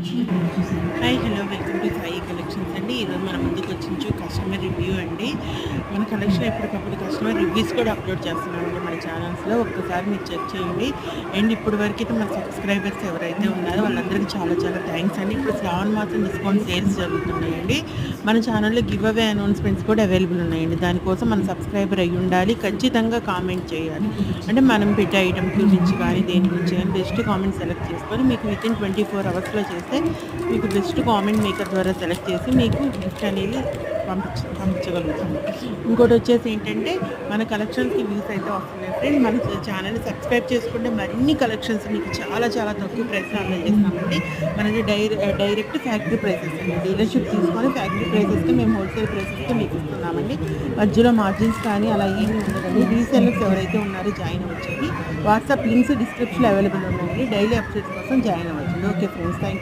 Hi hello welcome to Sai collections అండి. ఈరోజు మన ముందుకు వచ్చించు కస్టమర్ రివ్యూ అండి. మన కలెక్షన్ ఎప్పటికప్పుడు కస్టమర్ రివ్యూస్ కూడా అప్లోడ్ చేస్తున్నామండి మన ఛానల్స్లో. ఒక్కసారి మీరు చెక్ చేయండి. అండ్ ఇప్పుడు వరకైతే మన సబ్స్క్రైబర్స్ ఎవరైతే ఉన్నారో వాళ్ళందరికీ చాలా చాలా థ్యాంక్స్ అండి. ఇప్పుడు శ్రావణ మాసం డిస్కౌంట్ సేల్స్ జరుగుతున్నాయండి. మన ఛానల్లో గివ్ అవే అనౌన్స్మెంట్స్ కూడా అవైలబుల్ ఉన్నాయండి. దానికోసం మన సబ్స్క్రైబర్ అయ్యి ఉండాలి. ఖచ్చితంగా కామెంట్ చేయాలి. అంటే మనం పెట్టే ఐటమ్ గురించి కానీ దేని గురించి కానీ బెస్ట్ కామెంట్ సెలెక్ట్ చేసుకొని మీకు వితిన్ 24 అవర్స్లో చేస్తే మీకు బెస్ట్ కామెంట్ మేకర్ ద్వారా సెలెక్ట్ చేసి మీకు గిఫ్ట్ అనేది పంపించగలుగుతాము. ఇంకోటి వచ్చేసి ఏంటంటే మన కలెక్షన్స్కి వ్యూస్ అయితే వస్తున్నాయి ఫ్రెండ్. మన ఛానల్ని సబ్స్క్రైబ్ చేసుకుంటే మరిన్ని కలెక్షన్స్ మీకు చాలా చాలా తక్కువ ప్రైస్లో అందజేస్తామండి. మనది డైరెక్ట్ ఫ్యాక్టరీ ప్రైసెస్ అండి. డీలర్షిప్ తీసుకొని ఫ్యాక్టరీ ప్రైసెస్కి మేము హోల్సేల్ ప్రైసెస్కి మీకు ఇస్తున్నామండి. మధ్యలో మార్జిన్స్ కానీ అలా ఏమీ ఉండదండి. రీసెల్లర్స్ ఎవరైతే ఉన్నారో జాయిన్ అవ్వచ్చండి. వాట్సాప్ లింక్స్ డిస్క్రిప్షన్లో అవైలబుల్ ఉన్నాయండి. డైలీ అప్డేట్స్ కోసం జాయిన్ అవ్వచ్చు. Okay friends, thank you.